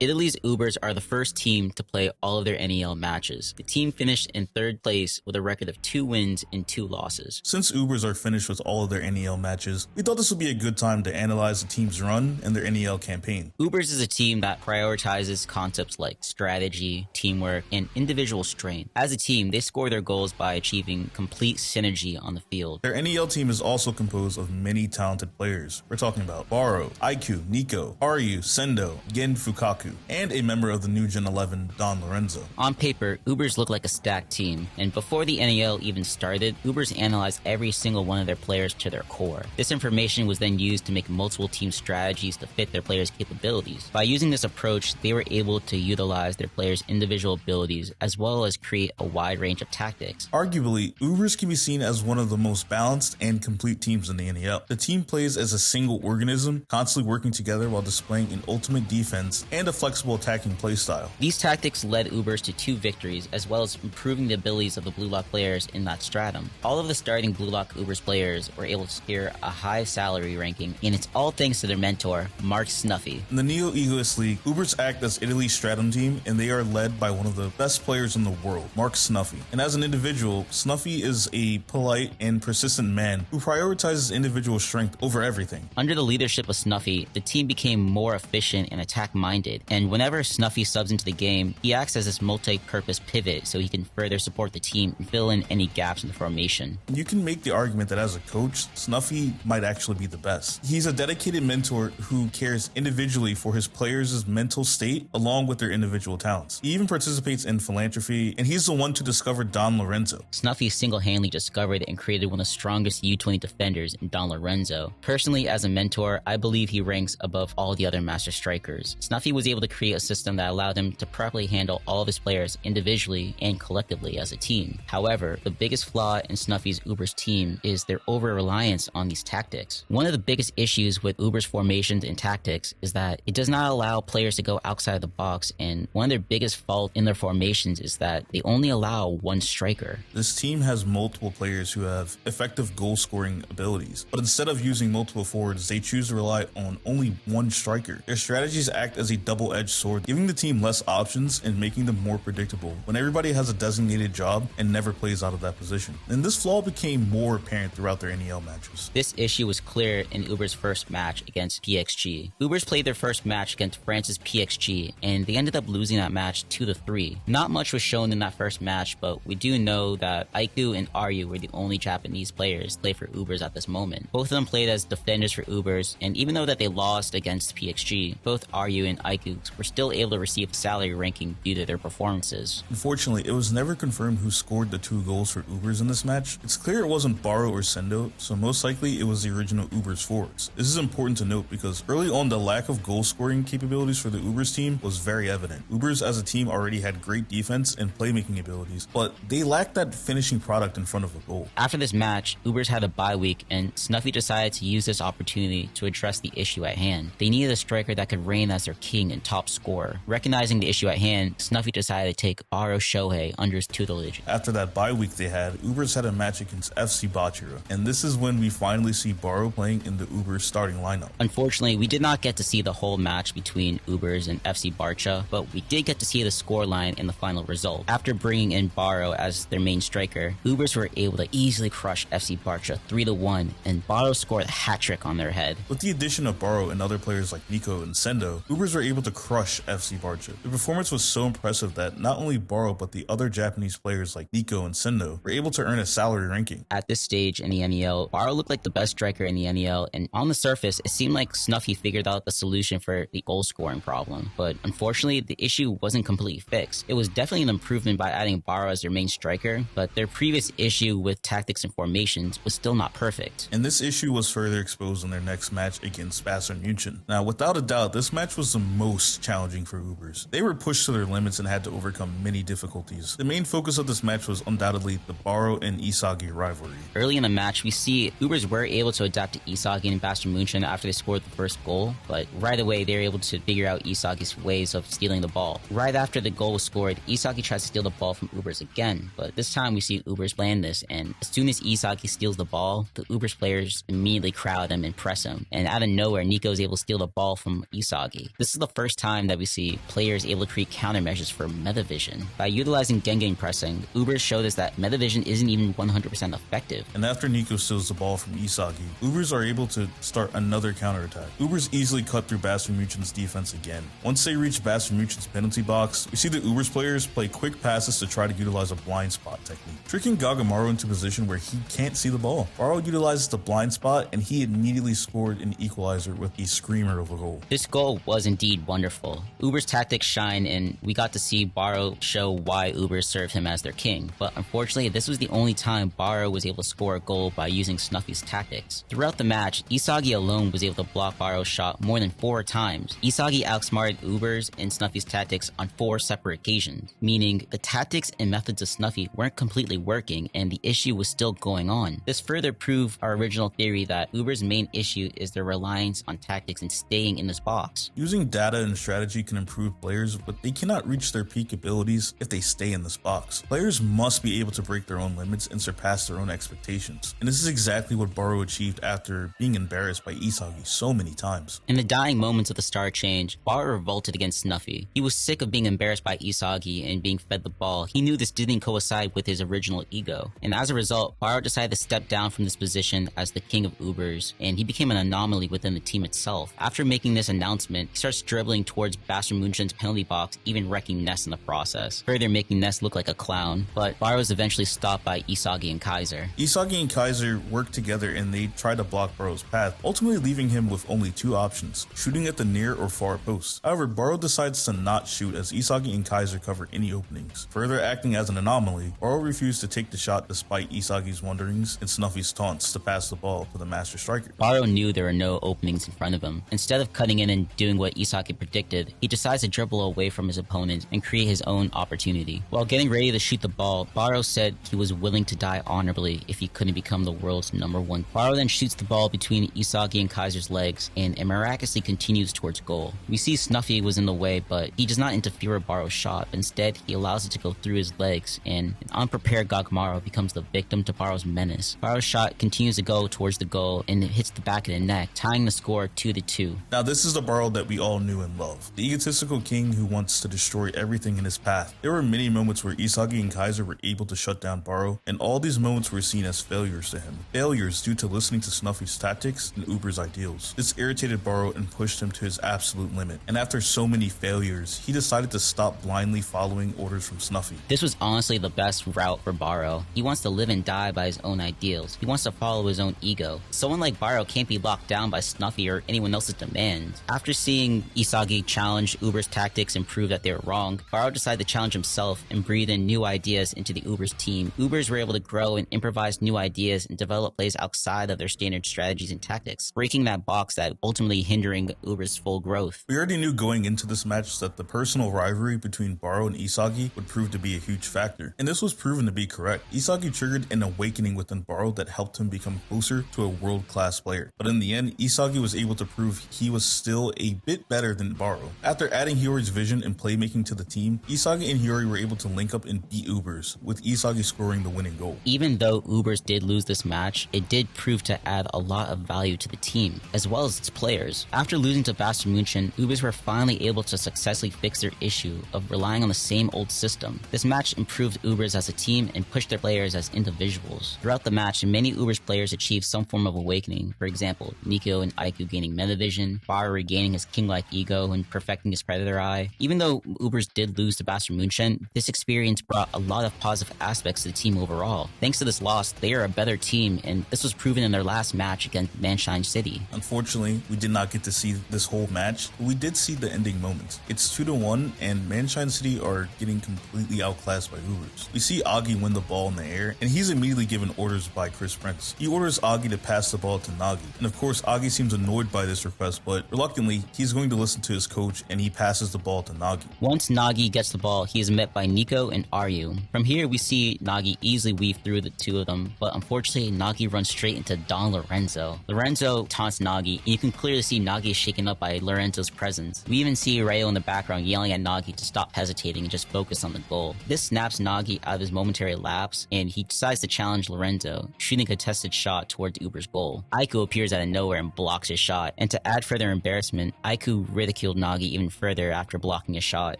Italy's Ubers are the first team to play all of their NEL matches. The team finished in 3rd place with a record of 2 wins and 2 losses. Since Ubers are finished with all of their NEL matches, we thought this would be a good time to analyze the team's run and their NEL campaign. Ubers is a team that prioritizes concepts like strategy, teamwork, and individual strength. As a team, they score their goals by achieving complete synergy on the field. Their NEL team is also composed of many talented players. We're talking about Barou, Aiku, Niko, Aryu, Sendou, Gen Fukaku, and a member of the new Gen 11, Don Lorenzo. On paper, Ubers look like a stacked team, and before the NEL even started, Ubers analyzed every single one of their players to their core. This information was then used to make multiple team strategies to fit their players' capabilities. By using this approach, they were able to utilize their players' individual abilities as well as create a wide range of tactics. Arguably, Ubers can be seen as one of the most balanced and complete teams in the NEL. The team plays as a single organism, constantly working together while displaying an ultimate defense and a flexible attacking playstyle. These tactics led Ubers to 2 victories, as well as improving the abilities of the Blue Lock players in that stratum. All of the starting Blue Lock Ubers players were able to secure a high salary ranking, and it's all thanks to their mentor, Marc Snuffy. In the Neo Egoist League, Ubers act as Italy's stratum team, and they are led by one of the best players in the world, Marc Snuffy. And as an individual, Snuffy is a polite and persistent man who prioritizes individual strength over everything. Under the leadership of Snuffy, the team became more efficient and attack-minded, and whenever Snuffy subs into the game, he acts as this multi-purpose pivot so he can further support the team and fill in any gaps in the formation. You can make the argument that as a coach, Snuffy might actually be the best. He's a dedicated mentor who cares individually for his players' mental state along with their individual talents. He even participates in philanthropy, and he's the one to discover Don Lorenzo. Snuffy single-handedly discovered and created one of the strongest U20 defenders in Don Lorenzo. Personally, as a mentor, I believe he ranks above all the other master strikers. Snuffy was able to create a system that allowed him to properly handle all of his players individually and collectively as a team. However, the biggest flaw in Snuffy's Ubers team is their over-reliance on these tactics. One of the biggest issues with Ubers formations and tactics is that it does not allow players to go outside of the box, and one of their biggest faults in their formations is that they only allow one striker. This team has multiple players who have effective goal-scoring abilities, but instead of using multiple forwards, they choose to rely on only one striker. Their strategies act as a double-edged sword, giving the team less options and making them more predictable when everybody has a designated job and never plays out of that position. And this flaw became more apparent throughout their NEL matches. This issue was clear in Ubers' first match against PXG. Ubers played their first match against France's PXG, and they ended up losing that match 2-3. Not much was shown in that first match, but we do know that Aiku and Aryu were the only Japanese players to play for Ubers at this moment. Both of them played as defenders for Ubers, and even though that they lost against PXG, both Aryu and Aiku were still able to receive salary ranking due to their performances. Unfortunately, it was never confirmed who scored the 2 goals for Ubers in this match. It's clear it wasn't Barou or Sendou, so most likely it was the original Ubers forwards. This is important to note because early on the lack of goal scoring capabilities for the Ubers team was very evident. Ubers as a team already had great defense and playmaking abilities, but they lacked that finishing product in front of a goal. After this match, Ubers had a bye week, and Snuffy decided to use this opportunity to address the issue at hand. They needed a striker that could reign as their king and top scorer. Recognizing the issue at hand, Snuffy decided to take Barou Shohei under his tutelage. After that bye week they had, Ubers had a match against FC Barcha, and this is when we finally see Barou playing in the Ubers starting lineup. Unfortunately, we did not get to see the whole match between Ubers and FC Barcha, but we did get to see the scoreline and the final result. After bringing in Barou as their main striker, Ubers were able to easily crush FC Barcha 3-1, and Barou scored a hat-trick on their head. With the addition of Barou and other players like Niko and Sendou, Ubers were able to crush FC Barcha. The performance was so impressive that not only Barou but the other Japanese players like Niko and Sendou were able to earn a salary ranking. At this stage in the NEL, Barou looked like the best striker in the NEL, and on the surface, it seemed like Snuffy figured out the solution for the goal scoring problem. But unfortunately, the issue wasn't completely fixed. It was definitely an improvement by adding Barou as their main striker, but their previous issue with tactics and formations was still not perfect. And this issue was further exposed in their next match against Bastard Munchen. Now, without a doubt, this match was the most challenging for Ubers. They were pushed to their limits and had to overcome many difficulties. The main focus of this match was undoubtedly the Barou and Isagi rivalry. Early in the match, we see Ubers were able to adapt to Isagi and Bastard Munchen after they scored the first goal, but right away they were able to figure out Isagi's ways of stealing the ball. Right after the goal was scored, Isagi tries to steal the ball from Ubers again, but this time we see Ubers land this, and as soon as Isagi steals the ball, the Ubers players immediately crowd him and press him, and out of nowhere, Niko is able to steal the ball from Isagi. This is the first first time that we see players able to create countermeasures for Metavision. By utilizing Gengang pressing, Ubers showed us that Metavision isn't even 100% effective. And after Niko steals the ball from Isagi, Ubers are able to start another counterattack. Ubers easily cut through Bastard Munchen's defense again. Once they reach Bastard Munchen's penalty box, we see the Ubers players play quick passes to try to utilize a blind spot technique, tricking Gagamaru into a position where he can't see the ball. Barou utilizes the blind spot, and he immediately scored an equalizer with a screamer of a goal. This goal was indeed wonderful. Uber's tactics shine, and we got to see Barou show why Ubers served him as their king. But unfortunately, this was the only time Barou was able to score a goal by using Snuffy's tactics. Throughout the match, Isagi alone was able to block Barou's shot more than 4 times. Isagi outsmarted Ubers and Snuffy's tactics on 4 separate occasions, meaning the tactics and methods of Snuffy weren't completely working and the issue was still going on. This further proved our original theory that Uber's main issue is their reliance on tactics and staying in this box. Using data and strategy can improve players, but they cannot reach their peak abilities if they stay in this box. Players must be able to break their own limits and surpass their own expectations. And this is exactly what Barou achieved after being embarrassed by Isagi so many times. In the dying moments of the star change, Barou revolted against Snuffy. He was sick of being embarrassed by Isagi and being fed the ball. He knew this didn't coincide with his original ego. And as a result, Barou decided to step down from this position as the king of Ubers, and he became an anomaly within the team itself. After making this announcement, he starts dribbling towards Bastard Munchen's penalty box, even wrecking Ness in the process, further making Ness look like a clown. But Barou is eventually stopped by Isagi and Kaiser. Isagi and Kaiser work together and they try to block Barou's path, ultimately leaving him with only 2 options, shooting at the near or far post. However, Barou decides to not shoot as Isagi and Kaiser cover any openings. Further acting as an anomaly, Barou refused to take the shot despite Isagi's wonderings and Snuffy's taunts to pass the ball to the master striker. Barou knew there were no openings in front of him. Instead of cutting in and doing what Isagi predicted, he decides to dribble away from his opponent and create his own opportunity. While getting ready to shoot the ball, Barou said he was willing to die honorably if he couldn't become the world's #1. Barou then shoots the ball between Isagi and Kaiser's legs, and it miraculously continues towards goal. We see Snuffy was in the way, but he does not interfere with Barou's shot. Instead, he allows it to go through his legs, and an unprepared Gagamaru becomes the victim to Barou's menace. Barou's shot continues to go towards the goal, and it hits the back of the neck, tying the score 2-2. Now this is the Barou that we all knew and loved, the egotistical king who wants to destroy everything in his path. There were many moments where Isagi and Kaiser were able to shut down Barou, and all these moments were seen as failures to him. Failures due to listening to Snuffy's tactics and Uber's ideals. This irritated Barou and pushed him to his absolute limit, and after so many failures, he decided to stop blindly following orders from Snuffy. This was honestly the best route for Barou. He wants to live and die by his own ideals. He wants to follow his own ego. Someone like Barou can't be locked down by Snuffy or anyone else's demands. After seeing Isagi challenge Uber's tactics and prove that they were wrong, Barou decided to challenge himself and breathe in new ideas into the Uber's team. Ubers were able to grow and improvise new ideas and develop plays outside of their standard strategies and tactics, breaking that box that ultimately hindering Uber's full growth. We already knew going into this match that the personal rivalry between Barou and Isagi would prove to be a huge factor, and this was proven to be correct. Isagi triggered an awakening within Barou that helped him become closer to a world-class player, but in the end, Isagi was able to prove he was still a bit better than Barou. After adding Hiyori's vision and playmaking to the team, Isagi and Hiyori were able to link up and beat Ubers, with Isagi scoring the winning goal. Even though Ubers did lose this match, it did prove to add a lot of value to the team, as well as its players. After losing to Bastard Munchen, Ubers were finally able to successfully fix their issue of relying on the same old system. This match improved Ubers as a team and pushed their players as individuals. Throughout the match, many Ubers players achieved some form of awakening. For example, Niko and Aiku gaining metavision, Barou regaining his king-like ego and perfecting his predator eye. Even though Ubers did lose to Bastard Munchen, this experience brought a lot of positive aspects to the team overall. Thanks to this loss, they are a better team, and this was proven in their last match against Manshine City. Unfortunately, we did not get to see this whole match, but we did see the ending moments. It's 2-1, and Manshine City are getting completely outclassed by Ubers. We see Agi win the ball in the air, and he's immediately given orders by Chris Prince. He orders Agi to pass the ball to Nagi, and of course Agi seems annoyed by this request, but reluctantly, he's going to listen to his coach, and he passes the ball to Nagi. Once Nagi gets the ball, he is met by Niko and Aryu. From here, we see Nagi easily weave through the two of them, but unfortunately, Nagi runs straight into Don Lorenzo. Lorenzo taunts Nagi, and you can clearly see Nagi is shaken up by Lorenzo's presence. We even see Rayo in the background yelling at Nagi to stop hesitating and just focus on the goal. This snaps Nagi out of his momentary lapse, and he decides to challenge Lorenzo, shooting a contested shot towards Uber's goal. Aiku appears out of nowhere and blocks his shot, and to add further embarrassment, Aiku ridicules backheeled Nagi even further after blocking a shot.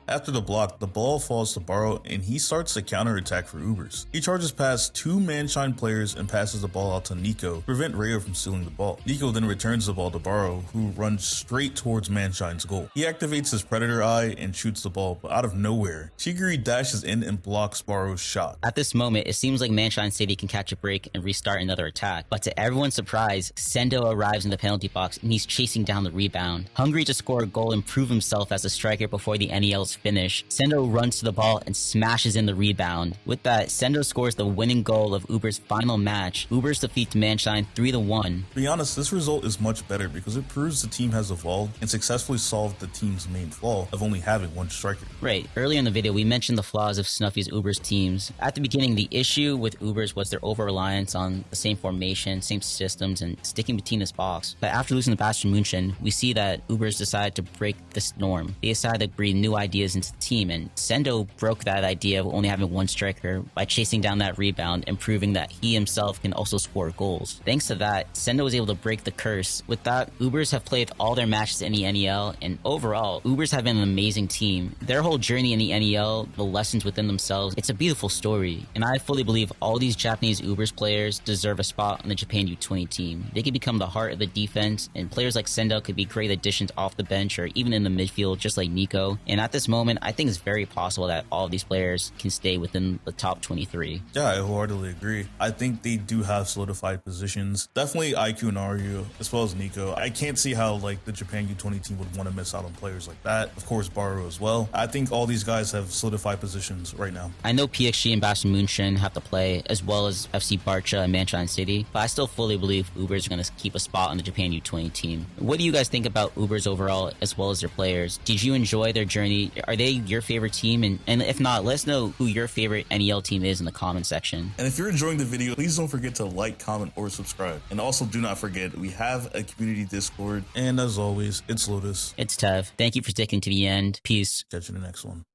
After the block, the ball falls to Barou and he starts to counterattack for Ubers. He charges past 2 Manshine players and passes the ball out to Niko to prevent Rayo from stealing the ball. Niko then returns the ball to Barou, who runs straight towards Manshine's goal. He activates his Predator Eye and shoots the ball, but out of nowhere, Chigiri dashes in and blocks Barou's shot. At this moment, it seems like Manshine City can catch a break and restart another attack, but to everyone's surprise, Sendou arrives in the penalty box and he's chasing down the rebound. Hungry to score a goal and prove himself as a striker before the NEL's finish, Sendou runs to the ball and smashes in the rebound. With that, Sendou scores the winning goal of Uber's final match. Uber's defeats Manshine 3-1. To be honest, this result is much better because it proves the team has evolved and successfully solved the team's main flaw of only having one striker. Right, earlier in the video we mentioned the flaws of Snuffy's Uber's teams. At the beginning, the issue with Uber's was their over-reliance on the same formation, same systems, and sticking between this box. But after losing to Bastard Munchen, we see that Uber's decided to break this norm. They decided to breathe new ideas into the team, and Sendou broke that idea of only having one striker by chasing down that rebound and proving that he himself can also score goals. Thanks to that, Sendou was able to break the curse. With that, Ubers have played all their matches in the NEL, and overall, Ubers have been an amazing team. Their whole journey in the NEL, the lessons within themselves, it's a beautiful story, and I fully believe all these Japanese Ubers players deserve a spot on the Japan U20 team. They could become the heart of the defense, and players like Sendou could be great additions off the bench or even in the midfield, just like Niko. And at this moment, I think it's very possible that all of these players can stay within the top 23. Yeah, I wholeheartedly agree. I think they do have solidified positions. Definitely Aiku and Aryu, as well as Niko. I can't see how like the Japan U20 team would want to miss out on players like that. Of course, Barou as well. I think all these guys have solidified positions right now. I know PXG and Bastard Munchen have to play, as well as FC Barcha and Manshine City, but I still fully believe Ubers are going to keep a spot on the Japan U20 team. What do you guys think about Ubers overall, as well as their players? Did you enjoy their journey? Are they your favorite team? And if not, let us know who your favorite NEL team is in the comment section. And if you're enjoying the video, please don't forget to like, comment, or subscribe. And also do not forget, we have a community Discord. And as always, it's Lotus. It's Tev. Thank you for sticking to the end. Peace. Catch you in the next one.